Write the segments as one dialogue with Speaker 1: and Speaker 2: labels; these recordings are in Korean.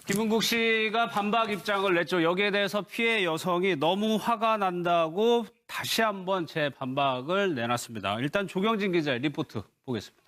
Speaker 1: 김은국 씨가 반박 입장을 냈죠. 여기에 대해서 피해 여성이 너무 화가 난다고 다시 한번 제 반박을 내놨습니다. 일단 조경진 기자의 리포트 보겠습니다.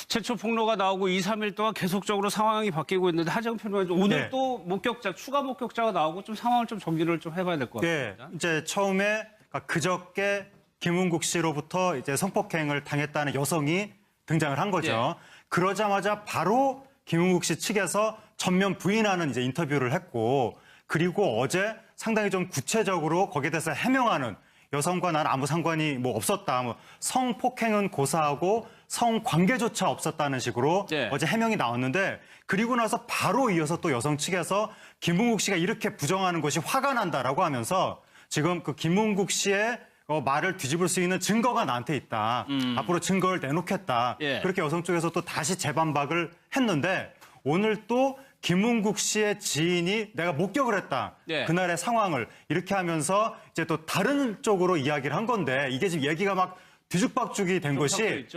Speaker 1: 최초 폭로가 나오고 2, 3일 동안 계속적으로 상황이 바뀌고 있는데 하재근 평론가님 오늘 또 목격자, 추가 목격자가 나오고 좀 상황을 좀 정리를 좀 해봐야 될 것 같습니다.
Speaker 2: 이제 처음에 그저께 김은국 씨로부터 이제 성폭행을 당했다는 여성이 등장을 한 거죠. 그러자마자 바로 김은국 씨 측에서 전면 부인하는 이제 인터뷰를 했고, 그리고 어제 상당히 좀 구체적으로 거기에 대해서 해명하는, 여성과 나는 아무 상관이 뭐 없었다, 뭐 성폭행은 고사하고 성관계조차 없었다는 식으로 어제 해명이 나왔는데, 그리고 나서 바로 이어서 또 여성 측에서 김은국 씨가 이렇게 부정하는 것이 화가 난다라고 하면서 지금 그 김은국 씨의 말을 뒤집을 수 있는 증거가 나한테 있다. 앞으로 증거를 내놓겠다. 그렇게 여성 쪽에서 또 다시 재반박을 했는데, 오늘 또 김은국 씨의 지인이 내가 목격을 했다. 그날의 상황을 이렇게 하면서 이제 또 다른 쪽으로 이야기를 한 건데, 이게 지금 얘기가 막 뒤죽박죽이 된 것이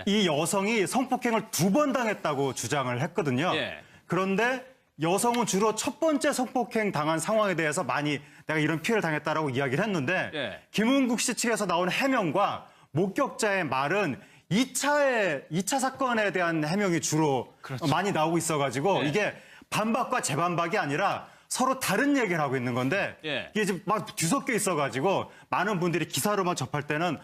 Speaker 2: 이 여성이 성폭행을 2번 당했다고 주장을 했거든요. 그런데 여성은 주로 첫 번째 성폭행 당한 상황에 대해서 많이 내가 이런 피해를 당했다라고 이야기를 했는데, 김은국 씨 측에서 나온 해명과 목격자의 말은 2차 사건에 대한 해명이 주로 많이 나오고 있어가지고 이게 반박과 재반박이 아니라 서로 다른 얘기를 하고 있는 건데 이게 지금 막 뒤섞여 있어가지고 많은 분들이 기사로만 접할 때는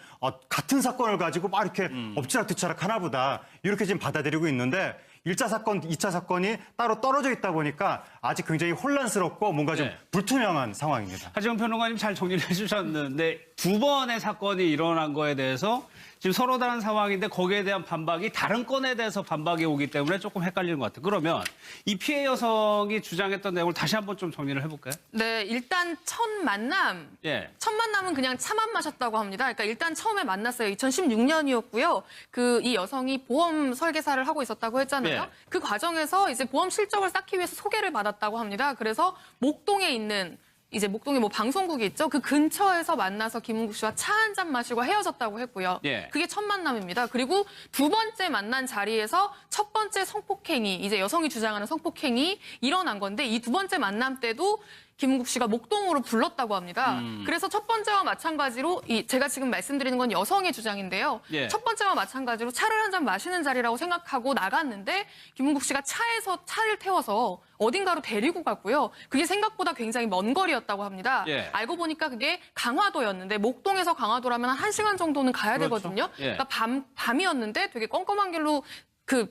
Speaker 2: 같은 사건을 가지고 막 이렇게 엎치락뒤치락 하나 보다 이렇게 지금 받아들이고 있는데 1차 사건, 2차 사건이 따로 떨어져 있다 보니까 아직 굉장히 혼란스럽고 뭔가 좀 불투명한 상황입니다.
Speaker 1: 하재근 평론가님 잘 정리를 해주셨는데 2번의 사건이 일어난 거에 대해서 지금 서로 다른 상황인데 거기에 대한 반박이 다른 건에 대해서 반박이 오기 때문에 조금 헷갈리는 것 같아요. 그러면 이 피해 여성이 주장했던 내용을 다시 한번 좀 정리를 해볼까요?
Speaker 3: 네, 일단 첫 만남. 첫 만남은 그냥 차만 마셨다고 합니다. 그러니까 일단 처음에 만났어요. 2016년이었고요. 이 여성이 보험 설계사를 하고 있었다고 했잖아요. 그 과정에서 이제 보험 실적을 쌓기 위해서 소개를 받았다고 합니다. 그래서 목동에 있는 이제 목동에 뭐 방송국이 있죠. 그 근처에서 만나서 김은국 씨와 차 한 잔 마시고 헤어졌다고 했고요. 그게 첫 만남입니다. 그리고 두 번째 만난 자리에서 첫 번째 성폭행이 이제 여성이 주장하는 성폭행이 일어난 건데 이 두 번째 만남 때도 김은국 씨가 목동으로 불렀다고 합니다. 그래서 첫 번째와 마찬가지로 제가 지금 말씀드리는 건 여성의 주장인데요. 첫 번째와 마찬가지로 차를 한 잔 마시는 자리라고 생각하고 나갔는데 김은국 씨가 차에서 차를 태워서 어딘가로 데리고 갔고요. 그게 생각보다 굉장히 먼 거리였다고 합니다. 알고 보니까 그게 강화도였는데 목동에서 강화도라면 한 1시간 정도는 가야 되거든요. 그러니까 밤이었는데 되게 껌껌한 길로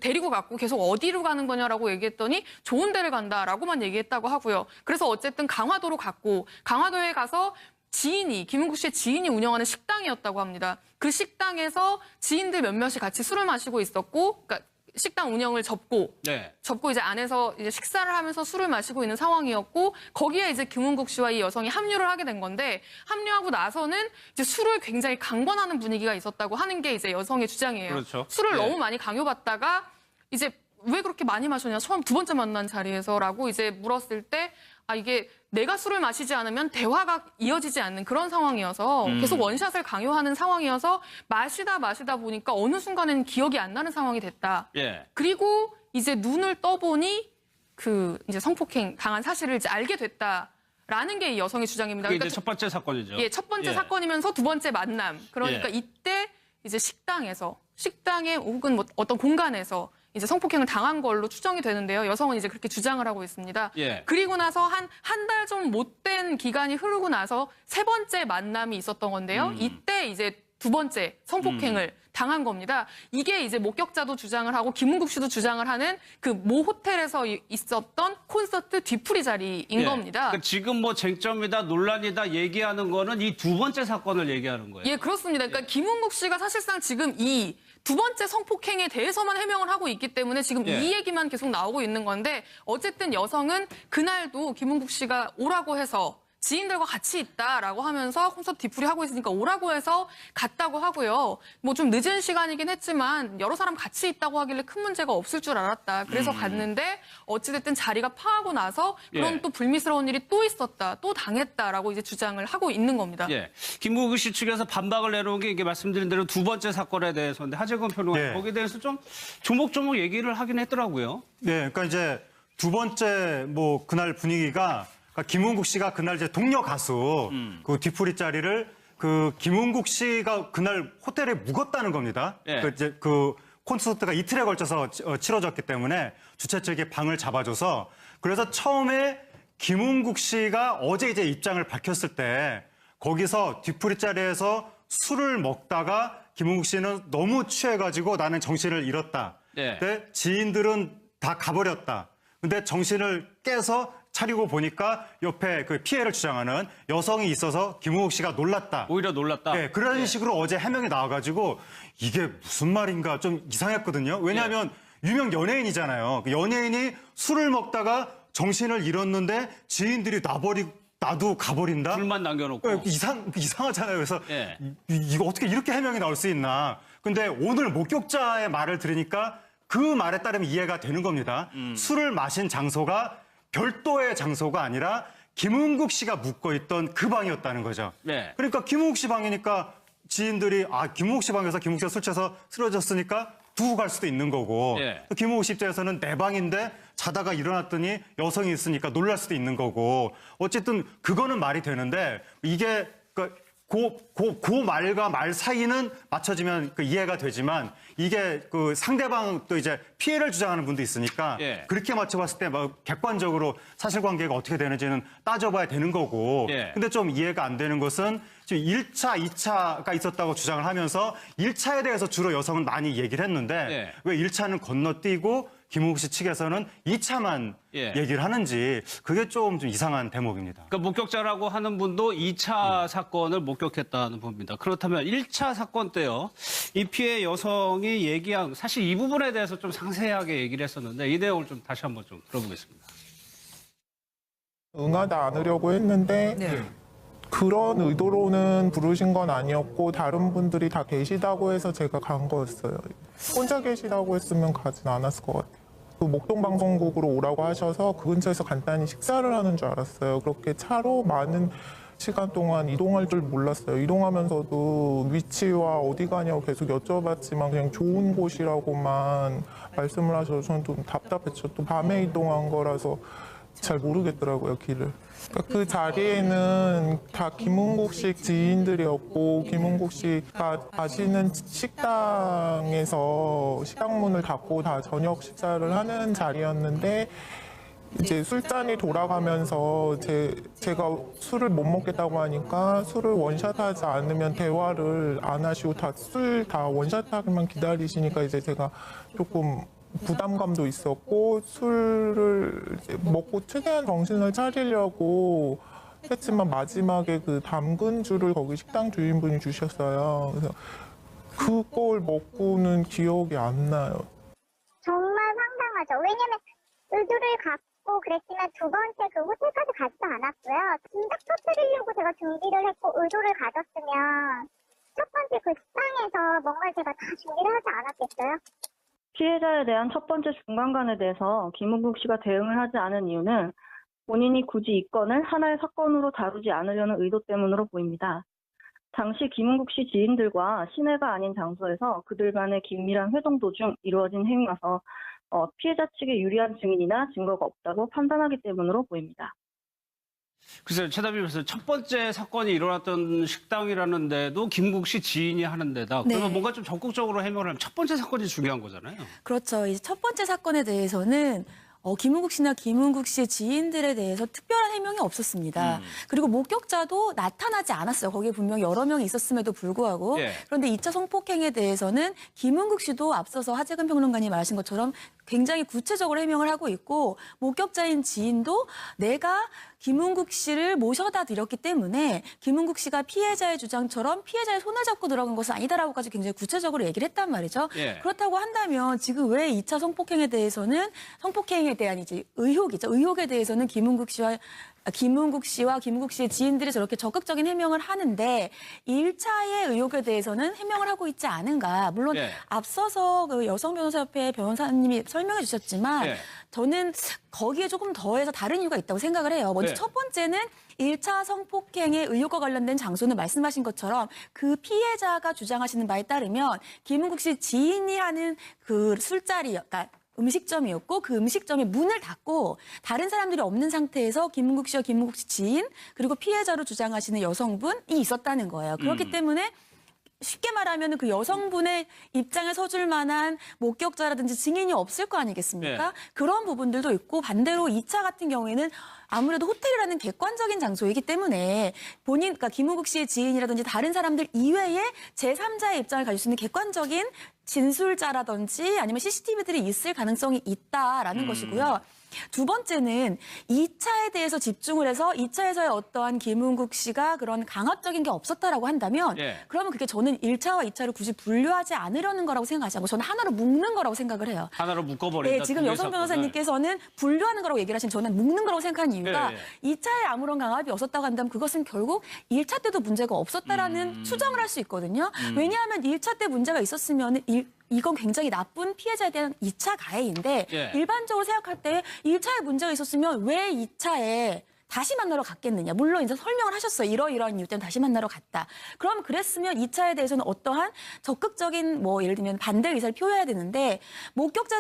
Speaker 3: 데리고 갔고 계속 어디로 가는 거냐라고 얘기했더니 좋은 데를 간다라고만 얘기했다고 하고요. 그래서 어쨌든 강화도로 갔고 강화도에 가서 김은국 씨의 지인이 운영하는 식당이었다고 합니다. 그 식당에서 지인들 몇몇이 같이 술을 마시고 있었고, 그러니까 식당 운영을 접고 이제 안에서 이제 식사를 하면서 술을 마시고 있는 상황이었고, 거기에 이제 김은국 씨와 이 여성이 합류를 하게 된 건데, 합류하고 나서는 이제 술을 굉장히 강권하는 분위기가 있었다고 하는 게 이제 여성의 주장이에요. 술을 너무 많이 강요받다가 이제 왜 그렇게 많이 마셨냐, 처음 두 번째 만난 자리에서라고 이제 물었을 때, 이게 내가 술을 마시지 않으면 대화가 이어지지 않는 그런 상황이어서 계속 원샷을 강요하는 상황이어서 마시다 보니까 어느 순간에는 기억이 안 나는 상황이 됐다. 그리고 이제 눈을 떠보니 이제 성폭행 당한 사실을 이제 알게 됐다라는 게 이 여성의 주장입니다.
Speaker 1: 그게 이제 첫 번째 사건이죠.
Speaker 3: 첫 번째 사건이면서 두 번째 만남. 그러니까 이때 이제 식당에 혹은 뭐 어떤 공간에서 이제 성폭행을 당한 걸로 추정이 되는데요. 여성은 이제 그렇게 주장을 하고 있습니다. 그리고 나서 한 달 좀 못된 기간이 흐르고 나서 세 번째 만남이 있었던 건데요. 이때 이제 두 번째 성폭행을 당한 겁니다. 이게 이제 목격자도 주장을 하고 김은국 씨도 주장을 하는 그 모 호텔에서 있었던 콘서트 뒤풀이 자리인 겁니다.
Speaker 1: 그러니까 지금 뭐 쟁점이다, 논란이다 얘기하는 거는 이 두 번째 사건을 얘기하는 거예요.
Speaker 3: 그렇습니다. 그러니까 김은국 씨가 사실상 지금 이 두 번째 성폭행에 대해서만 해명을 하고 있기 때문에 지금 이 얘기만 계속 나오고 있는 건데, 어쨌든 여성은 그날도 김은국 씨가 오라고 해서 지인들과 같이 있다라고 하면서 콘서트 뒤풀이 하고 있으니까 오라고 해서 갔다고 하고요. 뭐 좀 늦은 시간이긴 했지만 여러 사람 같이 있다고 하길래 큰 문제가 없을 줄 알았다. 그래서 갔는데 어찌됐든 자리가 파하고 나서 그런 또 불미스러운 일이 또 있었다, 또 당했다라고 이제 주장을 하고 있는 겁니다.
Speaker 1: 김은국 씨 측에서 반박을 내놓은 게 이게 말씀드린 대로 두 번째 사건에 대해서인데 하재근 평론가 거기에 대해서 좀 조목조목 얘기를 하긴 했더라고요.
Speaker 2: 그러니까 이제 두 번째 뭐 그날 분위기가 그러니까 김은국 씨가 그날 이제 동료 가수 그 뒤풀이 자리를 그 김은국 씨가 그날 호텔에 묵었다는 겁니다.
Speaker 1: 예.
Speaker 2: 그 이제 그 콘서트가 이틀에 걸쳐서 치러졌기 때문에 주최 측이 방을 잡아줘서 그래서 처음에 김은국 씨가 어제 이제 입장을 밝혔을 때 거기서 뒤풀이 자리에서 술을 먹다가 김은국 씨는 너무 취해가지고 나는 정신을 잃었다.
Speaker 1: 예.
Speaker 2: 근데 지인들은 다 가버렸다. 근데 정신을 깨서 차리고 보니까 옆에 그 피해를 주장하는 여성이 있어서 김은국 씨가 놀랐다.
Speaker 1: 오히려 놀랐다.
Speaker 2: 네, 그런 식으로 어제 해명이 나와가지고 이게 무슨 말인가 좀 이상했거든요. 왜냐하면 유명 연예인이잖아요. 그 연예인이 술을 먹다가 정신을 잃었는데 지인들이 나도 가버린다?
Speaker 1: 둘만 남겨놓고.
Speaker 2: 네, 이상하잖아요. 그래서
Speaker 1: 예.
Speaker 2: 이거 어떻게 이렇게 해명이 나올 수 있나. 근데 오늘 목격자의 말을 들으니까 그 말에 따르면 이해가 되는 겁니다. 술을 마신 장소가 별도의 장소가 아니라 김은국 씨가 묵고 있던 그 방이었다는 거죠.
Speaker 1: 네.
Speaker 2: 그러니까 김은국 씨 방이니까 지인들이 김은국 씨 방에서 김은국 씨가 술 취해서 쓰러졌으니까 두고 갈 수도 있는 거고
Speaker 1: 예.
Speaker 2: 김은국 씨 입장에서는 내 방인데 자다가 일어났더니 여성이 있으니까 놀랄 수도 있는 거고 어쨌든 그거는 말이 되는데 이게 그 말과 말 사이는 맞춰지면 이해가 되지만 이게 그 상대방 또 이제 피해를 주장하는 분도 있으니까
Speaker 1: 예.
Speaker 2: 그렇게 맞춰봤을 때 막 객관적으로 사실관계가 어떻게 되는지는 따져봐야 되는 거고
Speaker 1: 예.
Speaker 2: 근데 좀 이해가 안 되는 것은 지금 1차, 2차가 있었다고 주장을 하면서 1차에 대해서 주로 여성은 많이 얘기를 했는데
Speaker 1: 예.
Speaker 2: 왜 1차는 건너뛰고 김은국 씨 측에서는 2차만
Speaker 1: 예.
Speaker 2: 얘기를 하는지 그게 좀 이상한 대목입니다.
Speaker 1: 그러니까 목격자라고 하는 분도 2차 사건을 목격했다는 겁니다. 그렇다면 1차 사건 때요. 이 피해 여성이 얘기한 사실 이 부분에 대해서 좀 상세하게 얘기를 했었는데 이 내용을 좀 다시 한번 좀 들어보겠습니다.
Speaker 4: 응하지 않으려고 했는데 그런 의도로는 부르신 건 아니었고 다른 분들이 다 계시다고 해서 제가 간 거였어요. 혼자 계시다고 했으면 가진 않았을 것 같아요. 그 목동방송국으로 오라고 하셔서 그 근처에서 간단히 식사를 하는 줄 알았어요. 그렇게 차로 많은 시간 동안 이동할 줄 몰랐어요. 이동하면서도 위치와 어디 가냐고 계속 여쭤봤지만 그냥 좋은 곳이라고만 말씀을 하셔서 저는 좀 답답했죠. 또 밤에 이동한 거라서 잘 모르겠더라고요, 길을. 그러니까 그 자리에는 다 김은국 씨 지인들이었고 김은국 씨가 가시는 식당에서 식당문을 닫고 다 저녁 식사를 하는 자리였는데 이제 술잔이 돌아가면서 제가 술을 못 먹겠다고 하니까 술을 원샷하지 않으면 대화를 안 하시고 술 다 원샷하기만 기다리시니까 이제 제가 조금 부담감도 있었고 술을 이제 먹고 최대한 정신을 차리려고 했지만 마지막에 그 담근주를 거기 식당 주인분이 주셨어요. 그래서 그걸 먹고는 기억이 안 나요.
Speaker 5: 정말 황당하죠. 왜냐면 의도를 갖고 그랬지만 두 번째 그 호텔까지 가지도 않았고요. 진작 터뜨리려고 제가 준비를 했고 의도를 가졌으면 첫 번째 그 식당에서 뭔가를 제가 다 준비를 하지 않았겠어요?
Speaker 6: 피해자에 대한 첫 번째 중간간에 대해서 김은국 씨가 대응을 하지 않은 이유는 본인이 굳이 이 건을 하나의 사건으로 다루지 않으려는 의도 때문으로 보입니다. 당시 김은국 씨 지인들과 시내가 아닌 장소에서 그들 간의 긴밀한 회동 도중 이루어진 행위라서 피해자 측에 유리한 증인이나 증거가 없다고 판단하기 때문으로 보입니다.
Speaker 1: 글쎄요, 최다비 변호사 첫 번째 사건이 일어났던 식당이라는 데도 김국 씨 지인이 하는 데다. 그러면
Speaker 7: 네.
Speaker 1: 뭔가 좀 적극적으로 해명을 하면 첫 번째 사건이 중요한 거잖아요.
Speaker 7: 그렇죠. 이제 첫 번째 사건에 대해서는 김은국 씨나 김은국 씨의 지인들에 대해서 특별한 해명이 없었습니다. 그리고 목격자도 나타나지 않았어요. 거기에 분명히 여러 명이 있었음에도 불구하고.
Speaker 1: 예.
Speaker 7: 그런데 2차 성폭행에 대해서는 김은국 씨도 앞서서 하재근 평론가님 말하신 것처럼 굉장히 구체적으로 해명을 하고 있고 목격자인 지인도 내가 김은국 씨를 모셔다 드렸기 때문에 김은국 씨가 피해자의 주장처럼 피해자의 손을 잡고 들어간 것은 아니다라고까지 굉장히 구체적으로 얘기를 했단 말이죠.
Speaker 1: 예.
Speaker 7: 그렇다고 한다면 지금 왜 2차 성폭행에 대해서는 성폭행에 대한 이제 의혹이죠. 의혹에 대해서는 김은국 씨와 김은국 씨의 지인들이 저렇게 적극적인 해명을 하는데 1차의 의혹에 대해서는 해명을 하고 있지 않은가. 물론
Speaker 1: 예.
Speaker 7: 앞서서 그 여성변호사협회 변호사님이 설명해 주셨지만
Speaker 1: 예.
Speaker 7: 저는 거기에 조금 더해서 다른 이유가 있다고 생각을 해요. 먼저
Speaker 1: 예.
Speaker 7: 첫 번째는 1차 성폭행의 의혹과 관련된 장소는 말씀하신 것처럼 그 피해자가 주장하시는 바에 따르면 김은국 씨 지인이 하는 그 술자리, 그러니까 음식점이었고 그 음식점의 문을 닫고 다른 사람들이 없는 상태에서 김문국 씨와 김문국 씨 지인 그리고 피해자로 주장하시는 여성분이 있었다는 거예요. 그렇기 때문에 쉽게 말하면 그 여성분의 입장을 서줄 만한 목격자라든지 증인이 없을 거 아니겠습니까?
Speaker 1: 네.
Speaker 7: 그런 부분들도 있고 반대로 2차 같은 경우에는 아무래도 호텔이라는 객관적인 장소이기 때문에 그러니까 김은국 씨의 지인이라든지 다른 사람들 이외에 제3자의 입장을 가질 수 있는 객관적인 진술자라든지 아니면 CCTV들이 있을 가능성이 있다라는 것이고요. 두 번째는 2차에 대해서 집중을 해서 2차에서의 어떠한 김은국 씨가 그런 강압적인 게 없었다라고 한다면 그러면 그게 저는 1차와 2차를 굳이 분류하지 않으려는 거라고 생각하지 않고 저는 하나로 묶는 거라고 생각을 해요.
Speaker 1: 하나로 묶어버린다.
Speaker 7: 네, 지금 여성 변호사님께서는 분류하는 거라고 얘기를 하시면 저는 묶는 거라고 생각하는 이유가 2차에 아무런 강압이 없었다고 한다면 그것은 결국 1차 때도 문제가 없었다라는 추정을 할 수 있거든요. 왜냐하면 1차 때 문제가 있었으면 이건 굉장히 나쁜 피해자에 대한 2차 가해인데 일반적으로 생각할 때 1차에 문제가 있었으면 왜 2차에 다시 만나러 갔겠느냐. 물론 이제 설명을 하셨어요. 이러이러한 이유 때문에 다시 만나러 갔다. 그럼 그랬으면 2차에 대해서는 어떠한 적극적인 뭐 예를 들면 반대 의사를 표해야 되는데 목격자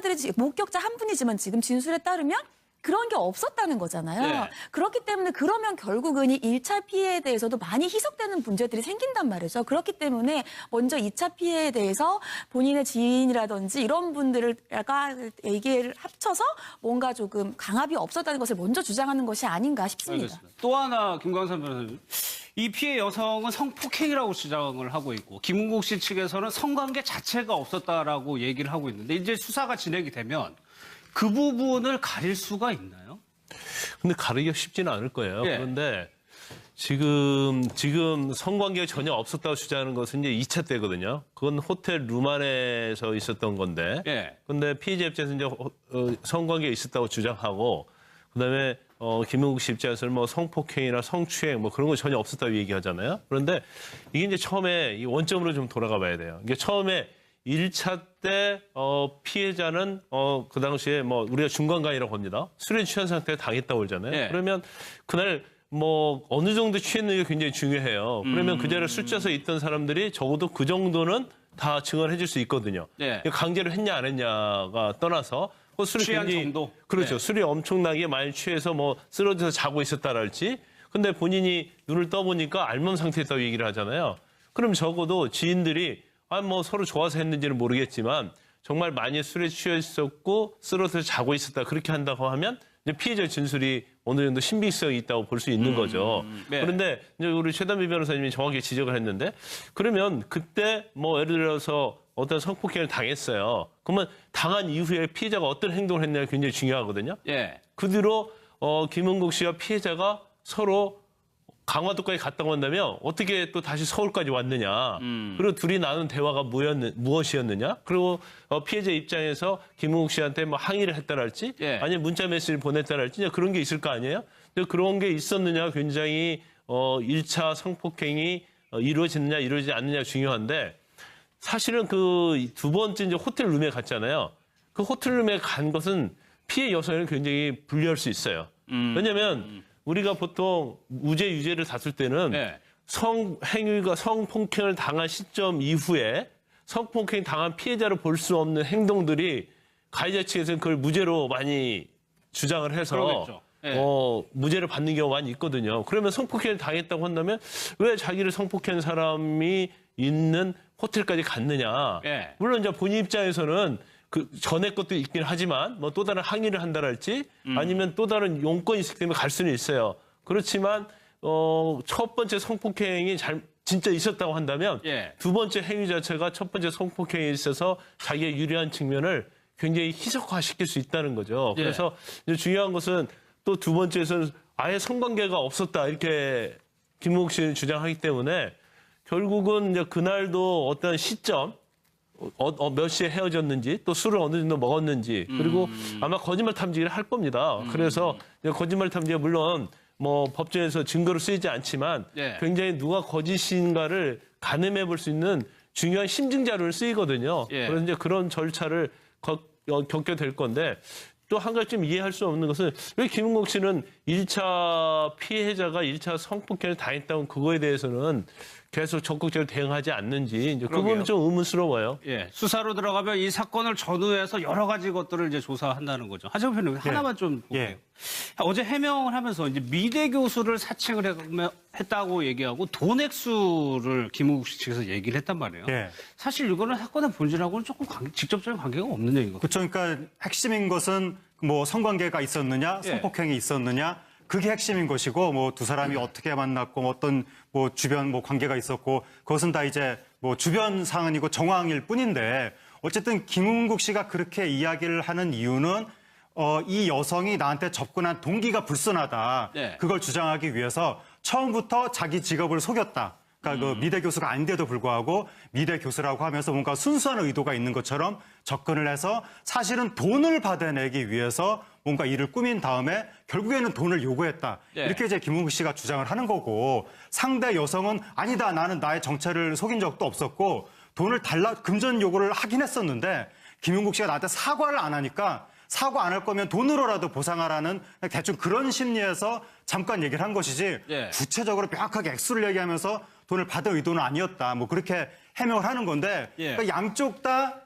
Speaker 7: 한 분이지만 지금 진술에 따르면 그런 게 없었다는 거잖아요. 그렇기 때문에 그러면 결국은 이 1차 피해에 대해서도 많이 희석되는 문제들이 생긴단 말이죠. 그렇기 때문에 먼저 2차 피해에 대해서 본인의 지인이라든지 이런 분들을 약간 얘기를 합쳐서 뭔가 조금 강압이 없었다는 것을 먼저 주장하는 것이 아닌가 싶습니다.
Speaker 1: 알겠습니다. 또 하나 김광선 변호사님. 이 피해 여성은 성폭행이라고 주장을 하고 있고 김은국 씨 측에서는 성관계 자체가 없었다라고 얘기를 하고 있는데 이제 수사가 진행이 되면 그 부분을 가릴 수가 있나요?
Speaker 8: 근데 가리기가 쉽지는 않을 거예요. 그런데 지금 성관계가 전혀 없었다고 주장하는 것은 이제 2차 때거든요. 그건 호텔 룸 안에서 있었던 건데. 근데 피해자 입장에서 이제 성관계가 있었다고 주장하고 그다음에 김은국 씨 입장에서는 뭐 성폭행이나 성추행 뭐 그런 거 전혀 없었다고 얘기하잖아요. 그런데 이게 이제 처음에 이 원점으로 좀 돌아가 봐야 돼요. 이게 처음에 1차 때 피해자는 그 당시에 뭐 우리가 중간간이라고 합니다. 술에 취한 상태에 당했다고 그러잖아요. 그러면 그날 뭐 어느 정도 취했는지가 굉장히 중요해요. 그러면 그 자리에 술자서 있던 사람들이 적어도 그 정도는 다 증언해 줄 수 있거든요. 강제로 했냐 안 했냐가 떠나서 술이
Speaker 1: 취한
Speaker 8: 굉장히
Speaker 1: 정도?
Speaker 8: 그렇죠. 술이 엄청나게 많이 취해서 뭐 쓰러져서 자고 있었다랄지. 근데 본인이 눈을 떠보니까 알몸 상태였다고 얘기를 하잖아요. 그럼 적어도 지인들이 뭐 서로 좋아서 했는지는 모르겠지만 정말 많이 술에 취해 있었고 쓰러져서 자고 있었다 그렇게 한다고 하면 이제 피해자 진술이 어느 정도 신빙성이 있다고 볼 수 있는 거죠. 그런데 이제 우리 최단비 변호사님이 정확히 지적을 했는데 그러면 그때 뭐 예를 들어서 어떤 성폭행을 당했어요. 그러면 당한 이후에 피해자가 어떤 행동을 했냐가 굉장히 중요하거든요. 그 뒤로 김은국 씨와 피해자가 서로 강화도까지 갔다고 한다면 어떻게 또 다시 서울까지 왔느냐. 그리고 둘이 나눈 대화가 무엇이었느냐. 그리고 피해자 입장에서 김은국 씨한테 뭐 항의를 했다랄지 아니면 문자 메시지를 보냈다랄지 그런 게 있을 거 아니에요. 그런 게 있었느냐가 굉장히 1차 성폭행이 이루어졌느냐 이루어지지 않느냐가 중요한데 사실은 그 두 번째 이제 호텔 룸에 갔잖아요. 그 호텔 룸에 간 것은 피해 여성을 굉장히 불리할 수 있어요. 왜냐하면 우리가 보통 우죄, 유죄를 다툴 때는 성행위가 성폭행을 당한 시점 이후에 성폭행 당한 피해자로 볼 수 없는 행동들이 가해자 측에서는 그걸 무죄로 많이 주장을 해서 무죄를 받는 경우가 많이 있거든요. 그러면 성폭행을 당했다고 한다면 왜 자기를 성폭행한 사람이 있는 호텔까지 갔느냐. 물론 이제 본인 입장에서는 그 전에 것도 있긴 하지만 뭐 또 다른 항의를 한다랄지 아니면 또 다른 용건이 있기 때문에 갈 수는 있어요. 그렇지만 첫 번째 성폭행이 진짜 있었다고 한다면 두 번째 행위 자체가 첫 번째 성폭행에 있어서 자기의 유리한 측면을 굉장히 희석화시킬 수 있다는 거죠. 그래서 이제 중요한 것은 또 두 번째에서는 아예 성관계가 없었다 이렇게 김은국 씨는 주장하기 때문에 결국은 이제 그날도 어떤 시점 몇 시에 헤어졌는지 또 술을 어느 정도 먹었는지 그리고 아마 거짓말 탐지기를 할 겁니다. 그래서 거짓말 탐지가 물론 뭐 법정에서 증거로 쓰이지 않지만 굉장히 누가 거짓인가를 가늠해 볼 수 있는 중요한 심증 자료를 쓰이거든요. 그래서 이제 그런 절차를 겪게 될 건데 또 한 가지 좀 이해할 수 없는 것은 왜 김은국 씨는 1차 피해자가 1차 성폭행을 당했다는 그거에 대해서는 계속 적극적으로 대응하지 않는지 이제 그
Speaker 1: 그러게요.
Speaker 8: 부분은 좀 의문스러워요.
Speaker 1: 예, 수사로 들어가면 이 사건을 전후해서 여러 가지 것들을 이제 조사한다는 거죠. 하정우 편님 하나만 좀 볼게요.
Speaker 2: 예.
Speaker 1: 어제 해명을 하면서 이제 미대 교수를 사칭을 했다고 얘기하고 돈 액수를 김웅국 씨 측에서 얘기를 했단 말이에요.
Speaker 2: 예.
Speaker 1: 사실 이거는 사건의 본질하고는 조금 직접적인 관계가 없는 얘기거든요.
Speaker 2: 그렇죠. 그러니까 핵심인 것은 뭐 성관계가 있었느냐,
Speaker 1: 예.
Speaker 2: 성폭행이 있었느냐, 그게 핵심인 것이고 뭐 두 사람이 어떻게 만났고 뭐 어떤 뭐 주변 뭐 관계가 있었고 그것은 다 이제 뭐 주변 사안이고 정황일 뿐인데 어쨌든 김웅국 씨가 그렇게 이야기를 하는 이유는 이 여성이 나한테 접근한 동기가 불순하다.
Speaker 1: 네.
Speaker 2: 그걸 주장하기 위해서 처음부터 자기 직업을 속였다. 그러니까 그 미대 교수가 아닌데도 불구하고 미대 교수라고 하면서 뭔가 순수한 의도가 있는 것처럼 접근을 해서 사실은 돈을 받아내기 위해서 뭔가 일을 꾸민 다음에 결국에는 돈을 요구했다.
Speaker 1: 네.
Speaker 2: 이렇게 이제 김웅국 씨가 주장을 하는 거고 상대 여성은 아니다. 나는 나의 정체를 속인 적도 없었고 돈을 달라 금전 요구를 하긴 했었는데 김웅국 씨가 나한테 사과를 안 하니까 사과 안 할 거면 돈으로라도 보상하라는 대충 그런 심리에서 잠깐 얘기를 한 것이지
Speaker 1: 예.
Speaker 2: 구체적으로 명확하게 액수를 얘기하면서 돈을 받을 의도는 아니었다. 뭐 그렇게 해명을 하는 건데
Speaker 1: 예.
Speaker 2: 그러니까 양쪽 다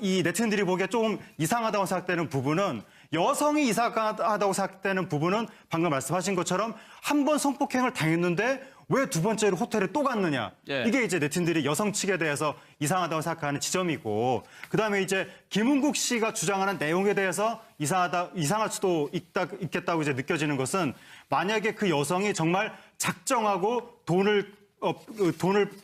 Speaker 2: 이 네티즌들이 보기에 조금 이상하다고 생각되는 부분은 여성이 이상하다고 생각되는 부분은 방금 말씀하신 것처럼 한 번 성폭행을 당했는데 왜 두 번째로 호텔에 또 갔느냐.
Speaker 1: 예.
Speaker 2: 이게 이제 네티즌들이 여성 측에 대해서 이상하다고 생각하는 지점이고 그다음에 이제 김웅국 씨가 주장하는 내용에 대해서 이상할 수도 있겠다고 이제 느껴지는 것은 만약에 그 여성이 정말 작정하고 돈을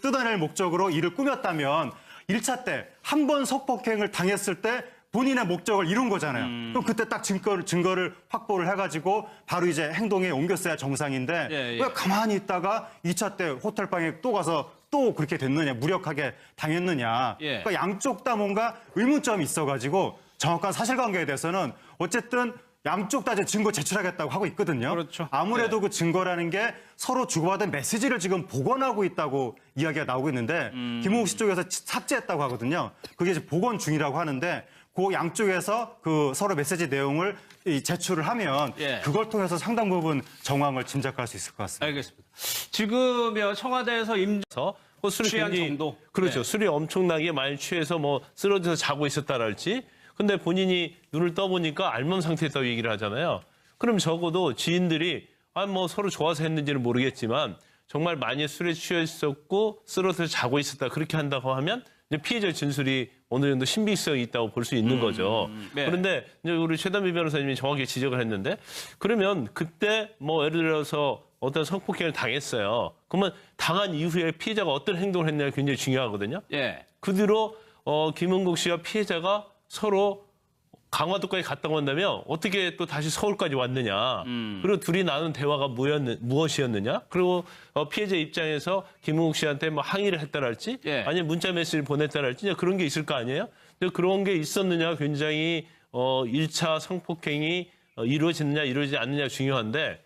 Speaker 2: 뜯어낼 목적으로 일을 꾸몄다면 1차 때 한 번 성폭행을 당했을 때 본인의 목적을 이룬 거잖아요. 그럼 그때 딱 증거를 확보를 해가지고 바로 이제 행동에 옮겼어야 정상인데
Speaker 1: 예, 예.
Speaker 2: 왜 가만히 있다가 2차 때 호텔방에 또 가서 또 그렇게 됐느냐, 무력하게 당했느냐.
Speaker 1: 예.
Speaker 2: 그러니까 양쪽 다 뭔가 의문점이 있어가지고 정확한 사실관계에 대해서는 어쨌든 양쪽 다 이제 증거 제출하겠다고 하고 있거든요.
Speaker 1: 그렇죠.
Speaker 2: 아무래도
Speaker 1: 예.
Speaker 2: 그 증거라는 게 서로 주고받은 메시지를 지금 복원하고 있다고 이야기가 나오고 있는데 김웅국 씨 쪽에서 삭제했다고 하거든요. 그게 이제 복원 중이라고 하는데 그 양쪽에서 그 서로 메시지 내용을 제출을 하면
Speaker 1: 예.
Speaker 2: 그걸 통해서 상당 부분 정황을 짐작할 수 있을 것 같습니다.
Speaker 1: 알겠습니다. 지금요 청와대에서
Speaker 8: 술이
Speaker 1: 취한
Speaker 8: 굉장히-
Speaker 1: 정도?
Speaker 8: 그렇죠.
Speaker 1: 네.
Speaker 8: 술이 엄청나게 많이 취해서 뭐 쓰러져서 자고 있었다랄지. 근데 본인이 눈을 떠보니까 알몸 상태였다고 얘기를 하잖아요. 그럼 적어도 지인들이 뭐 서로 좋아서 했는지는 모르겠지만 정말 많이 술에 취해 있었고 쓰러져서 자고 있었다 그렇게 한다고 하면 이제 피해자 진술이 어느 정도 신빙성이 있다고 볼 수 있는 거죠.
Speaker 1: 네.
Speaker 8: 그런데 이제 우리 최단비 변호사님이 정확히 지적을 했는데 그러면 그때 뭐 예를 들어서 어떤 성폭행을 당했어요. 그러면 당한 이후에 피해자가 어떤 행동을 했냐가 굉장히 중요하거든요.
Speaker 1: 예.
Speaker 8: 그 뒤로 김은국 씨와 피해자가 서로 강화도까지 갔다고 한다면 어떻게 또 다시 서울까지 왔느냐. 그리고 둘이 나눈 대화가 무엇이었느냐. 그리고 피해자 입장에서 김은국 씨한테 뭐 항의를 했다랄지
Speaker 1: 예.
Speaker 8: 아니면 문자 메시지를 보냈다랄지 그런 게 있을 거 아니에요. 근데 그런 게 있었느냐 굉장히 1차 성폭행이 이루어졌느냐 이루어지지 않느냐 중요한데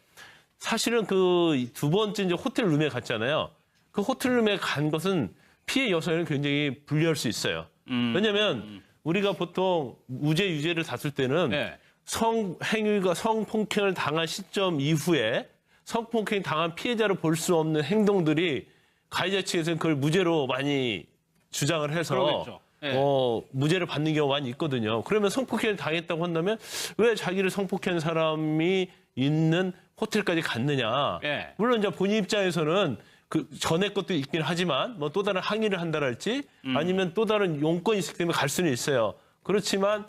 Speaker 8: 사실은 그 두 번째 이제 호텔 룸에 갔잖아요. 그 호텔 룸에 간 것은 피해 여성에는 굉장히 불리할 수 있어요. 왜냐하면 우리가 보통 우죄 유죄를 다툴 때는
Speaker 1: 네.
Speaker 8: 성행위가 성폭행을 당한 시점 이후에 성폭행 당한 피해자를 볼 수 없는 행동들이 가해자 측에서는 그걸 무죄로 많이 주장을 해서
Speaker 1: 그러겠죠. 네.
Speaker 8: 무죄를 받는 경우가 많이 있거든요. 그러면 성폭행을 당했다고 한다면 왜 자기를 성폭행한 사람이 있는 호텔까지 갔느냐.
Speaker 1: 네.
Speaker 8: 물론 이제 본인 입장에서는 그 전에 것도 있긴 하지만 뭐 또 다른 항의를 한다랄지 아니면 또 다른 용건이 있기 때문에 갈 수는 있어요. 그렇지만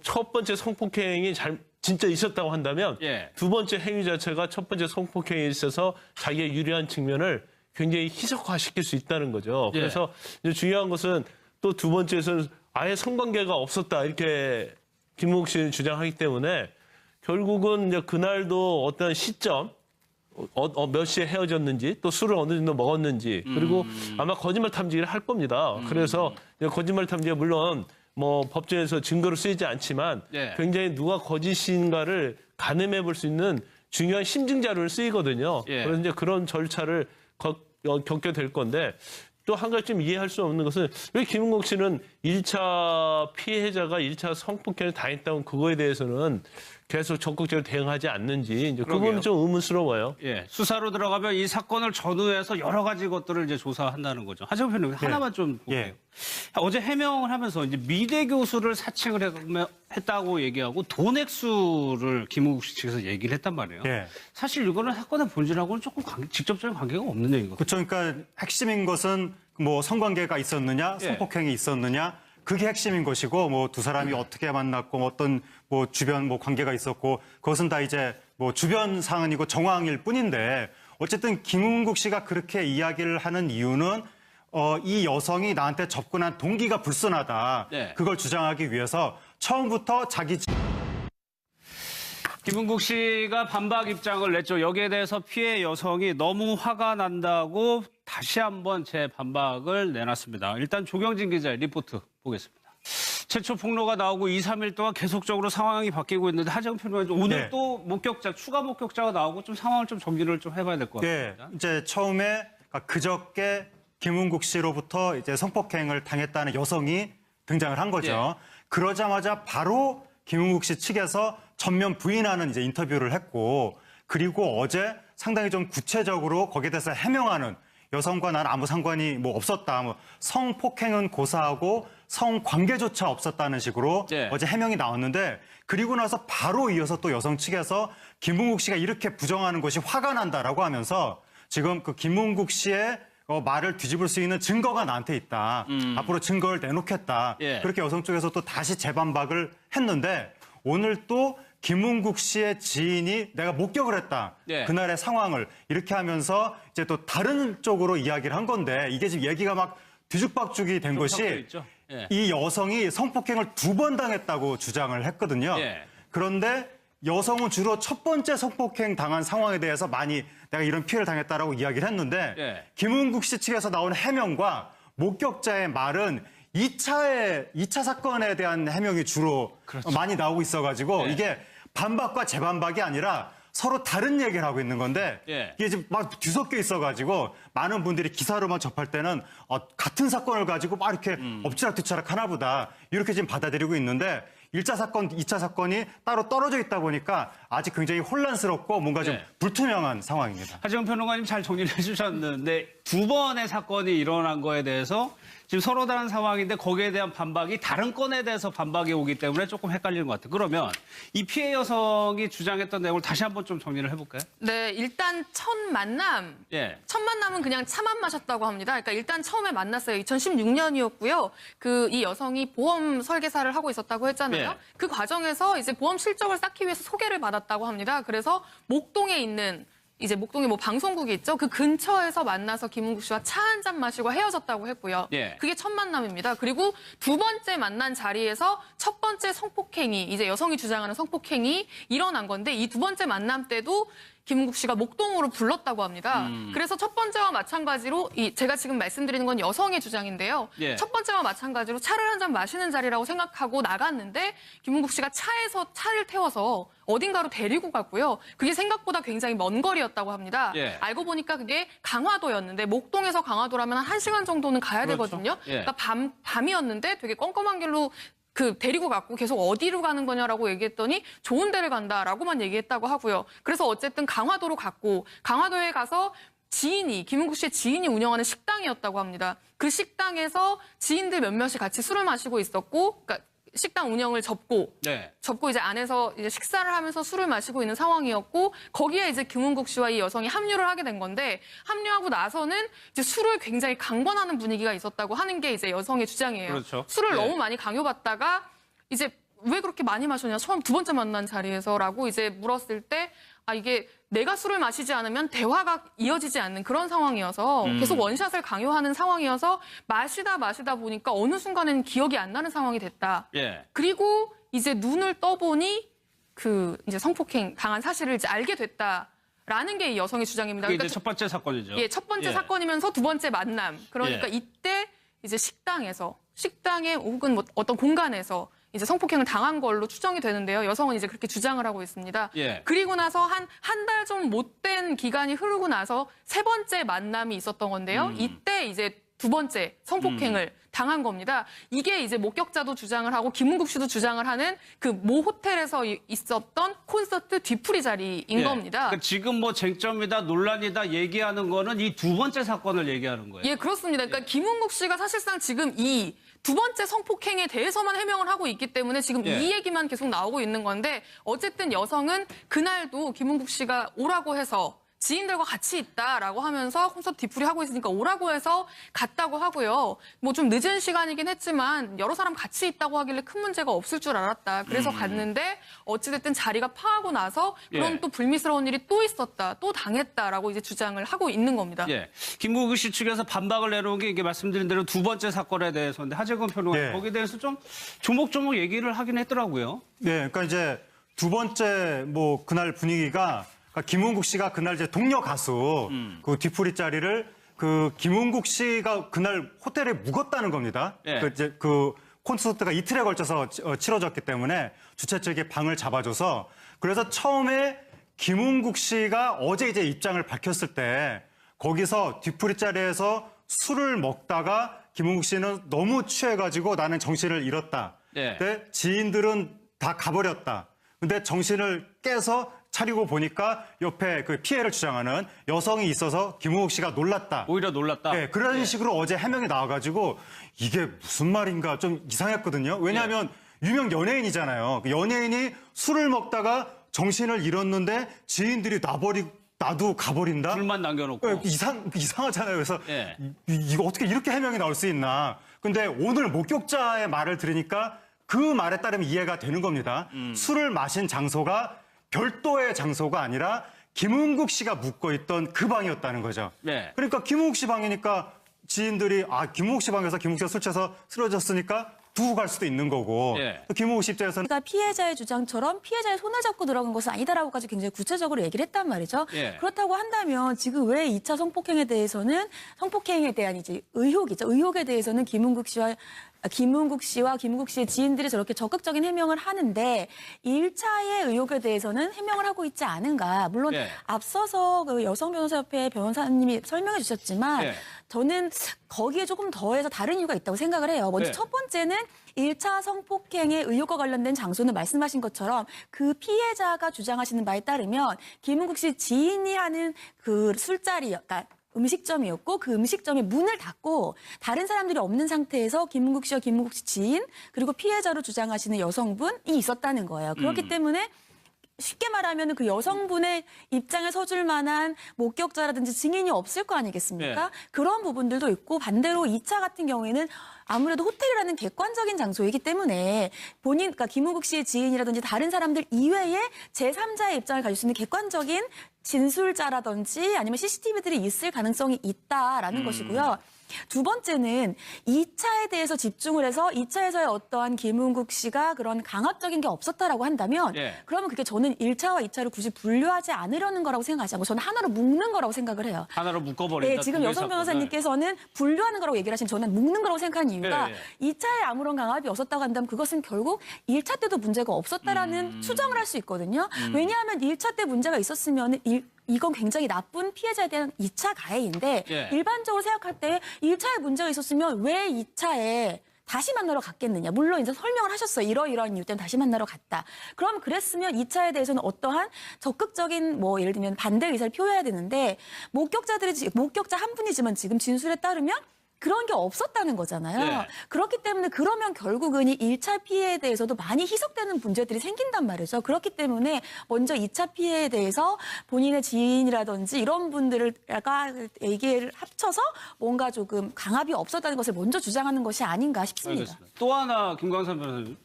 Speaker 8: 첫 번째 성폭행이 진짜 있었다고 한다면
Speaker 1: 예.
Speaker 8: 두 번째 행위 자체가 첫 번째 성폭행에 있어서 자기의 유리한 측면을 굉장히 희석화시킬 수 있다는 거죠.
Speaker 1: 예.
Speaker 8: 그래서 이제 중요한 것은 또 두 번째에서는 아예 성관계가 없었다 이렇게 김웅국 씨는 주장하기 때문에 결국은 이제 그날도 어떤 시점 몇 시에 헤어졌는지 또 술을 어느 정도 먹었는지 그리고 아마 거짓말 탐지기를 할 겁니다. 그래서 거짓말 탐지가 물론 뭐 법정에서 증거로 쓰이지 않지만
Speaker 1: 네.
Speaker 8: 굉장히 누가 거짓인가를 가늠해 볼 수 있는 중요한 심증 자료를 쓰이거든요.
Speaker 1: 예.
Speaker 8: 그래서 이제 그런 절차를 겪게 될 건데 또 한 가지 좀 이해할 수 없는 것은 왜 김은국 씨는 1차 피해자가 1차 성폭행을 당했다고 그거에 대해서는 계속 적극적으로 대응하지 않는지 이제 그
Speaker 1: 그러게요.
Speaker 8: 부분은 좀 의문스러워요.
Speaker 1: 예, 수사로 들어가면 이 사건을 전후해서 여러 가지 것들을 이제 조사한다는 거죠. 하정우 편님 하나만 좀 볼게요.
Speaker 2: 예.
Speaker 1: 어제 해명을 하면서 이제 미대 교수를 사칭을 했다고 얘기하고 돈 액수를 김웅국 씨 측에서 얘기를 했단 말이에요.
Speaker 2: 예.
Speaker 1: 사실 이거는 사건의 본질하고는 조금 직접적인 관계가 없는 얘기거든요.
Speaker 2: 그렇죠. 그러니까 핵심인 것은 뭐 성관계가 있었느냐,
Speaker 1: 예.
Speaker 2: 성폭행이 있었느냐, 그게 핵심인 것이고 뭐 두 사람이 어떻게 만났고 뭐 어떤 뭐 주변 뭐 관계가 있었고 그것은 다 이제 뭐 주변 사안이고 정황일 뿐인데 어쨌든 김웅국 씨가 그렇게 이야기를 하는 이유는 이 여성이 나한테 접근한 동기가 불순하다.
Speaker 1: 네.
Speaker 2: 그걸 주장하기 위해서 처음부터 자기
Speaker 1: 김웅국 씨가 반박 입장을 냈죠. 여기에 대해서 피해 여성이 너무 화가 난다고 다시 한번 제 반박을 내놨습니다. 일단 조경진 기자의 리포트 보겠습니다. 최초 폭로가 나오고 2, 3일 동안 계속적으로 상황이 바뀌고 있는데 하정우 편집관 오늘
Speaker 2: 네.
Speaker 1: 또 목격자, 추가 목격자가 나오고 좀 상황을 좀 정리를 좀 해봐야 될 것 같습니다.
Speaker 2: 예, 이제 처음에 그저께 김웅국 씨로부터 이제 성폭행을 당했다는 여성이 등장을 한 거죠. 그러자마자 바로 김웅국 씨 측에서 전면 부인하는 이제 인터뷰를 했고, 그리고 어제 상당히 좀 구체적으로 거기에 대해서 해명하는, 여성과 난 아무 상관이 뭐 없었다, 뭐 성폭행은 고사하고 성관계조차 없었다는 식으로
Speaker 1: 예.
Speaker 2: 어제 해명이 나왔는데, 그리고 나서 바로 이어서 또 여성 측에서 김웅국 씨가 이렇게 부정하는 것이 화가 난다라고 하면서 지금 그 김웅국 씨의 말을 뒤집을 수 있는 증거가 나한테 있다. 앞으로 증거를 내놓겠다.
Speaker 1: 예.
Speaker 2: 그렇게 여성 쪽에서 또 다시 재반박을 했는데 오늘 또 김웅국 씨의 지인이 내가 목격을 했다.
Speaker 1: 예.
Speaker 2: 그날의 상황을 이렇게 하면서 이제 또 다른 쪽으로 이야기를 한 건데 이게 지금 얘기가 막 뒤죽박죽이 된
Speaker 1: 섞여
Speaker 2: 것이
Speaker 1: 있죠. 예.
Speaker 2: 이 여성이 성폭행을 2번 당했다고 주장을 했거든요.
Speaker 1: 예.
Speaker 2: 그런데 여성은 주로 첫 번째 성폭행 당한 상황에 대해서 많이 내가 이런 피해를 당했다라고 이야기를 했는데
Speaker 1: 예.
Speaker 2: 김웅국 씨 측에서 나온 해명과 목격자의 말은 2차 사건에 대한 해명이 주로 많이 나오고 있어가지고
Speaker 1: 예.
Speaker 2: 이게 반박과 재반박이 아니라 서로 다른 얘기를 하고 있는 건데
Speaker 1: 예.
Speaker 2: 이게 지금 막 뒤섞여 있어가지고 많은 분들이 기사로만 접할 때는 같은 사건을 가지고 막 이렇게 엎치락뒤치락 하나 보다 이렇게 지금 받아들이고 있는데 1차 사건, 2차 사건이 따로 떨어져 있다 보니까 아직 굉장히 혼란스럽고 뭔가 좀
Speaker 1: 네.
Speaker 2: 불투명한 상황입니다.
Speaker 1: 하정우 평론가님 잘 정리를 해주셨는데 두 번의 사건이 일어난 거에 대해서 지금 서로 다른 상황인데 거기에 대한 반박이 다른 건에 대해서 반박이 오기 때문에 조금 헷갈리는 것 같아요. 그러면 이 피해 여성이 주장했던 내용을 다시 한번 좀 정리를 해볼까요?
Speaker 3: 네, 일단 첫 만남.
Speaker 1: 예.
Speaker 3: 첫 만남은 그냥 차만 마셨다고 합니다. 그러니까 일단 처음에 만났어요. 2016년이었고요. 이 여성이 보험 설계사를 하고 있었다고 했잖아요.
Speaker 1: 네.
Speaker 3: 그 과정에서 이제 보험 실적을 쌓기 위해서 소개를 받았다고 합니다. 그래서 목동에 있는 목동에 뭐 방송국이 있죠. 그 근처에서 만나서 김웅국 씨와 차 한 잔 마시고 헤어졌다고 했고요.
Speaker 1: 예.
Speaker 3: 그게 첫 만남입니다. 그리고 두 번째 만난 자리에서 첫 번째 성폭행이 이제 여성이 주장하는 성폭행이 일어난 건데 이 두 번째 만남 때도 김웅국 씨가 목동으로 불렀다고 합니다. 그래서 첫 번째와 마찬가지로 제가 지금 말씀드리는 건 여성의 주장인데요.
Speaker 1: 예.
Speaker 3: 첫 번째와 마찬가지로 차를 한 잔 마시는 자리라고 생각하고 나갔는데 김웅국 씨가 차를 태워서 어딘가로 데리고 갔고요. 그게 생각보다 굉장히 먼 거리였다고 합니다.
Speaker 1: 예.
Speaker 3: 알고 보니까 그게 강화도였는데 목동에서 강화도라면 한 1시간 정도는 가야
Speaker 1: 그렇죠.
Speaker 3: 되거든요.
Speaker 1: 예.
Speaker 3: 그러니까 밤이었는데 되게 껌껌한 길로 데리고 갔고 계속 어디로 가는 거냐라고 얘기했더니 좋은 데를 간다라고만 얘기했다고 하고요. 그래서 어쨌든 강화도로 갔고 강화도에 가서 김웅국 씨의 지인이 운영하는 식당이었다고 합니다. 그 식당에서 지인들 몇몇이 같이 술을 마시고 있었고, 그러니까 식당 운영을 접고 이제 안에서 이제 식사를 하면서 술을 마시고 있는 상황이었고 거기에 이제 김웅국 씨와 이 여성이 합류를 하게 된 건데 합류하고 나서는 이제 술을 굉장히 강권하는 분위기가 있었다고 하는 게 이제 여성의 주장이에요.
Speaker 1: 그렇죠.
Speaker 3: 술을
Speaker 1: 네.
Speaker 3: 너무 많이 강요받다가 이제 왜 그렇게 많이 마셨냐 처음 두 번째 만난 자리에서라고 이제 물었을 때 이게 내가 술을 마시지 않으면 대화가 이어지지 않는 그런 상황이어서 계속 원샷을 강요하는 상황이어서 마시다 보니까 어느 순간에는 기억이 안 나는 상황이 됐다.
Speaker 1: 예.
Speaker 3: 그리고 이제 눈을 떠보니 이제 성폭행 당한 사실을 이제 알게 됐다라는 게 이 여성의 주장입니다.
Speaker 1: 그게 이제 첫 번째 사건이죠.
Speaker 3: 예, 첫 번째
Speaker 1: 예.
Speaker 3: 사건이면서 두 번째 만남. 그러니까 이때 이제 식당에 혹은 뭐 어떤 공간에서 이제 성폭행을 당한 걸로 추정이 되는데요. 여성은 이제 그렇게 주장을 하고 있습니다.
Speaker 1: 예.
Speaker 3: 그리고 나서 한 달 좀 못된 기간이 흐르고 나서 세 번째 만남이 있었던 건데요. 이때 이제 두 번째 성폭행을 당한 겁니다. 이게 이제 목격자도 주장을 하고 김은국 씨도 주장을 하는 그 모 호텔에서 있었던 콘서트 뒤풀이 자리인 겁니다.
Speaker 1: 그러니까 지금 뭐 쟁점이다, 논란이다 얘기하는 거는 이 두 번째 사건을 얘기하는 거예요.
Speaker 3: 예, 그렇습니다. 그러니까 김은국 씨가 사실상 지금 이 두 번째 성폭행에 대해서만 해명을 하고 있기 때문에 지금 이 얘기만 계속 나오고 있는 건데 어쨌든 여성은 그날도 김은국 씨가 오라고 해서 지인들과 같이 있다라고 하면서 콘서트 뒤풀이 하고 있으니까 오라고 해서 갔다고 하고요. 뭐 좀 늦은 시간이긴 했지만 여러 사람 같이 있다고 하길래 큰 문제가 없을 줄 알았다. 그래서 갔는데 어찌됐든 자리가 파하고 나서 그런 또 불미스러운 일이 또 있었다. 또 당했다라고 이제 주장을 하고 있는 겁니다.
Speaker 1: 예. 김국희 씨 측에서 반박을 내놓은 게 이게 말씀드린 대로 두 번째 사건에 대해서인데 하재건 평론가 거기에 대해서 좀 조목조목 얘기를 하긴 했더라고요.
Speaker 2: 네, 그러니까 이제 두 번째 뭐 그날 분위기가 그러니까 김은국 씨가 그날 이제 동료 가수 그 뒤풀이 자리를 그 김은국 씨가 그날 호텔에 묵었다는 겁니다.
Speaker 1: 예.
Speaker 2: 그 이제 그 콘서트가 이틀에 걸쳐서 치러졌기 때문에 주최 측이 방을 잡아줘서 그래서 처음에 김은국 씨가 어제 이제 입장을 밝혔을 때 거기서 뒤풀이 자리에서 술을 먹다가 김은국 씨는 너무 취해가지고 나는 정신을 잃었다.
Speaker 1: 예.
Speaker 2: 근데 지인들은 다 가버렸다. 근데 정신을 깨서 차리고 보니까 옆에 그 피해를 주장하는 여성이 있어서 김은국 씨가 놀랐다.
Speaker 1: 오히려 놀랐다.
Speaker 2: 네, 그런 식으로 어제 해명이 나와가지고 이게 무슨 말인가 좀 이상했거든요. 왜냐하면 유명 연예인이잖아요. 그 연예인이 술을 먹다가 정신을 잃었는데 지인들이 나도 가버린다?
Speaker 1: 둘만 남겨놓고.
Speaker 2: 네, 이상하잖아요. 그래서 이거 어떻게 이렇게 해명이 나올 수 있나. 근데 오늘 목격자의 말을 들으니까 그 말에 따르면 이해가 되는 겁니다. 술을 마신 장소가 별도의 장소가 아니라 김은국 씨가 묵고 있던 그 방이었다는 거죠.
Speaker 1: 네.
Speaker 2: 그러니까 김은국 씨 방이니까 지인들이 김은국 씨 방에서 김은국 씨가 술 취해서 쓰러졌으니까 두고 갈 수도 있는 거고 김은국 씨 입장에서는
Speaker 7: 그러니까 피해자의 주장처럼 피해자의 손을 잡고 들어간 것은 아니다라고까지 굉장히 구체적으로 얘기를 했단 말이죠. 그렇다고 한다면 지금 왜 2차 성폭행에 대해서는 성폭행에 대한 이제 의혹이죠. 의혹에 대해서는 김은국 씨와 김은국 씨의 지인들이 저렇게 적극적인 해명을 하는데 1차의 의혹에 대해서는 해명을 하고 있지 않은가. 물론 앞서서 그 여성변호사협회 변호사님이 설명해 주셨지만 저는 거기에 조금 더해서 다른 이유가 있다고 생각을 해요. 먼저 첫 번째는 1차 성폭행의 의혹과 관련된 장소는 말씀하신 것처럼 그 피해자가 주장하시는 바에 따르면 김은국 씨 지인이 하는 그 술자리, 그러니까 음식점이었고 그 음식점의 문을 닫고 다른 사람들이 없는 상태에서 김은국 씨와 김은국 씨 지인 그리고 피해자로 주장하시는 여성분이 있었다는 거예요. 그렇기 때문에 쉽게 말하면 그 여성분의 입장을 서줄 만한 목격자라든지 증인이 없을 거 아니겠습니까? 그런 부분들도 있고 반대로 2차 같은 경우에는 아무래도 호텔이라는 객관적인 장소이기 때문에 그러니까 김은국 씨의 지인이라든지 다른 사람들 이외에 제3자의 입장을 가질 수 있는 객관적인 진술자라든지 아니면 CCTV들이 있을 가능성이 있다라는 것이고요. 두 번째는 2차에 대해서 집중을 해서 2차에서의 어떠한 김은국 씨가 그런 강압적인 게 없었다라고 한다면 그러면 그게 저는 1차와 2차를 굳이 분류하지 않으려는 거라고 생각하지 않고 저는 하나로 묶는 거라고 생각을 해요.
Speaker 1: 하나로 묶어버린다.
Speaker 7: 네, 지금 여성 변호사님께서는 분류하는 거라고 얘기를 하시면 저는 묶는 거라고 생각하는 이유가 2차에 아무런 강압이 없었다고 한다면 그것은 결국 1차 때도 문제가 없었다라는 추정을 할 수 있거든요. 왜냐하면 1차 때 문제가 있었으면 이건 굉장히 나쁜 피해자에 대한 2차 가해인데 일반적으로 생각할 때 1차에 문제가 있었으면 왜 2차에 다시 만나러 갔겠느냐. 물론 이제 설명을 하셨어요. 이러이러한 이유 때문에 다시 만나러 갔다. 그럼 그랬으면 2차에 대해서는 어떠한 적극적인 뭐 예를 들면 반대 의사를 표해야 되는데 목격자 한 분이지만 지금 진술에 따르면 그런 게 없었다는 거잖아요. 그렇기 때문에 그러면 결국은 이 1차 피해에 대해서도 많이 희석되는 문제들이 생긴단 말이죠. 그렇기 때문에 먼저 2차 피해에 대해서 본인의 지인이라든지 이런 분들을 약간 얘기를 합쳐서 뭔가 조금 강압이 없었다는 것을 먼저 주장하는 것이 아닌가 싶습니다.
Speaker 1: 알겠습니다. 또 하나 김광선 변호사님.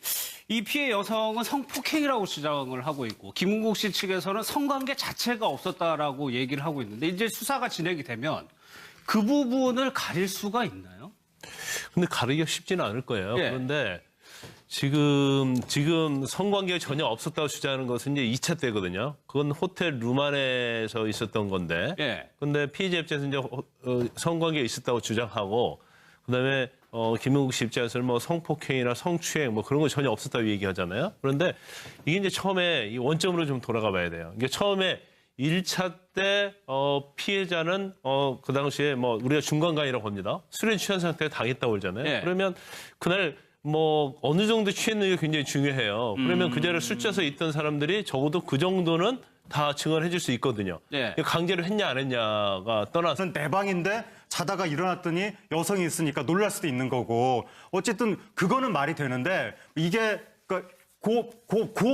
Speaker 1: 이 피해 여성은 성폭행이라고 주장을 하고 있고 김은국 씨 측에서는 성관계 자체가 없었다라고 얘기를 하고 있는데 이제 수사가 진행이 되면 그 부분을 가릴 수가 있나요?
Speaker 8: 근데 가리기가 쉽지는 않을 거예요. 그런데 지금 성관계가 전혀 없었다고 주장하는 것은 이제 2차 때거든요. 그건 호텔 룸 안에서 있었던 건데. 근데 피해자 입장에서 이제 성관계가 있었다고 주장하고 그다음에 김은국 씨 입장에서는 뭐 성폭행이나 성추행 뭐 그런 거 전혀 없었다고 얘기하잖아요. 그런데 이게 이제 처음에 이 원점으로 좀 돌아가 봐야 돼요. 이게 처음에 1차 때 피해자는 그 당시에 뭐 우리가 중간간이라고 합니다. 술에 취한 상태에 당했다고 그러잖아요.
Speaker 1: 예.
Speaker 8: 그러면 그날 뭐 어느 정도 취했는지가 굉장히 중요해요. 그러면 그 자리에 술 쪄서 있던 사람들이 적어도 그 정도는 다 증언해 줄 수 있거든요.
Speaker 1: 예.
Speaker 8: 강제로 했냐 안 했냐가 떠나서
Speaker 2: 저는 내 방인데 자다가 일어났더니 여성이 있으니까 놀랄 수도 있는 거고 어쨌든 그거는 말이 되는데 이게 그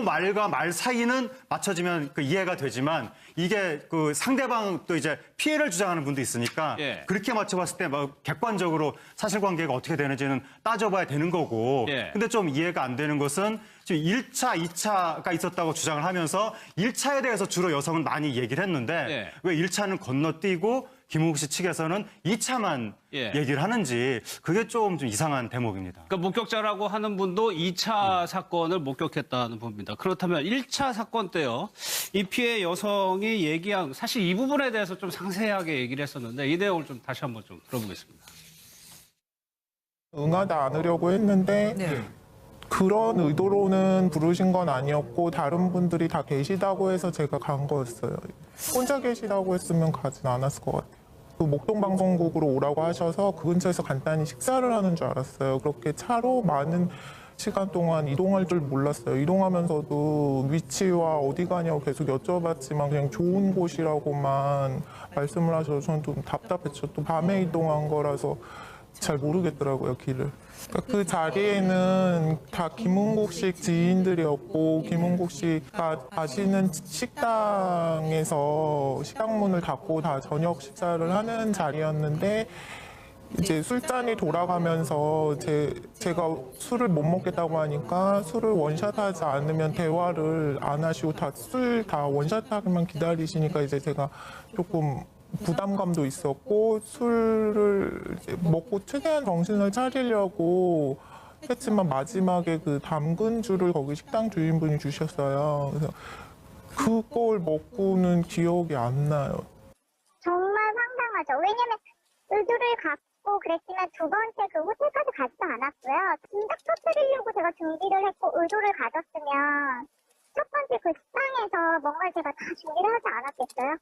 Speaker 2: 말과 말 사이는 맞춰지면 이해가 되지만 이게 그 상대방 또 이제 피해를 주장하는 분도 있으니까
Speaker 1: 예.
Speaker 2: 그렇게 맞춰봤을 때 막 객관적으로 사실관계가 어떻게 되는지는 따져봐야 되는 거고
Speaker 1: 예.
Speaker 2: 근데 좀 이해가 안 되는 것은 지금 1차, 2차가 있었다고 주장을 하면서 1차에 대해서 주로 여성은 많이 얘기를 했는데
Speaker 1: 예.
Speaker 2: 왜 1차는 건너뛰고 김웅국 씨 측에서는 2차만
Speaker 1: 예.
Speaker 2: 얘기를 하는지 그게 좀 이상한 대목입니다.
Speaker 1: 그러니까 목격자라고 하는 분도 2차 사건을 목격했다는 분입니다. 그렇다면 1차 사건 때요. 이 피해 여성이 얘기한 사실 이 부분에 대해서 좀 상세하게 얘기를 했었는데 이 내용을 좀 다시 한번 좀 들어보겠습니다.
Speaker 4: 응하지 않으려고 했는데 그런 의도로는 부르신 건 아니었고 다른 분들이 다 계시다고 해서 제가 간 거였어요. 혼자 계시다고 했으면 가진 않았을 것 같아요. 그 목동방송국으로 오라고 하셔서 그 근처에서 간단히 식사를 하는 줄 알았어요. 그렇게 차로 많은 시간 동안 이동할 줄 몰랐어요. 이동하면서도 위치와 어디 가냐고 계속 여쭤봤지만 그냥 좋은 곳이라고만 말씀을 하셔서 저는 좀 답답했죠. 또 밤에 이동한 거라서 잘 모르겠더라고요, 길을. 그러니까 그 자리에는 다 김웅국 씨 지인들이었고 김웅국 씨가 가시는 식당에서 식당 문을 닫고 다 저녁 식사를 하는 자리였는데 이제 술잔이 돌아가면서 제가 술을 못 먹겠다고 하니까 술을 원샷하지 않으면 대화를 안 하시고 술 다 원샷하기만 기다리시니까 이제 제가 조금 부담감도 있었고 술을 이제 먹고 최대한 정신을 차리려고 했지만 마지막에 그 담근주를 거기 식당 주인분이 주셨어요. 그래서 그걸 먹고는 기억이 안 나요.
Speaker 5: 정말 황당하죠. 왜냐면 의도를 갖고 그랬지만 두 번째 그 호텔까지 가지도 않았고요. 진작 터뜨리려고 제가 준비를 했고 의도를 가졌으면 첫 번째 그 식당에서 뭔가 제가 다 준비를 하지 않았겠어요?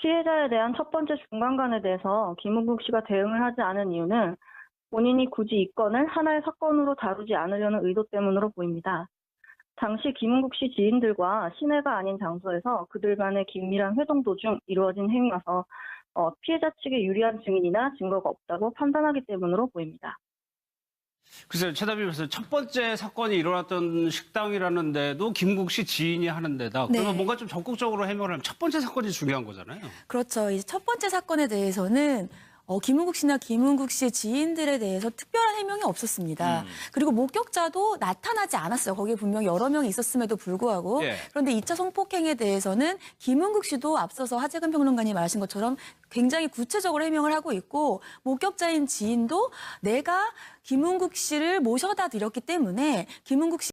Speaker 6: 피해자에 대한 첫 번째 중간간에 대해서 김웅국 씨가 대응을 하지 않은 이유는 본인이 굳이 이 건을 하나의 사건으로 다루지 않으려는 의도 때문으로 보입니다. 당시 김웅국 씨 지인들과 시내가 아닌 장소에서 그들 간의 긴밀한 회동 도중 이루어진 행위라서 피해자 측에 유리한 증인이나 증거가 없다고 판단하기 때문으로 보입니다.
Speaker 1: 글쎄요, 최다비 변호사 첫 번째 사건이 일어났던 식당이라는 데도 김국 씨 지인이 하는 데다. 그러면
Speaker 7: 네.
Speaker 1: 뭔가 좀 적극적으로 해명을 하면 첫 번째 사건이 중요한 거잖아요.
Speaker 7: 그렇죠. 이제 첫 번째 사건에 대해서는 김웅국 씨나 김웅국 씨의 지인들에 대해서 특별한 해명이 없었습니다. 그리고 목격자도 나타나지 않았어요. 거기에 분명히 여러 명이 있었음에도 불구하고.
Speaker 1: 예.
Speaker 7: 그런데 2차 성폭행에 대해서는 김웅국 씨도 앞서서 하재근 평론가님 말하신 것처럼 굉장히 구체적으로 해명을 하고 있고 목격자인 지인도 내가 김웅국 씨를 모셔다 드렸기 때문에 김웅국 씨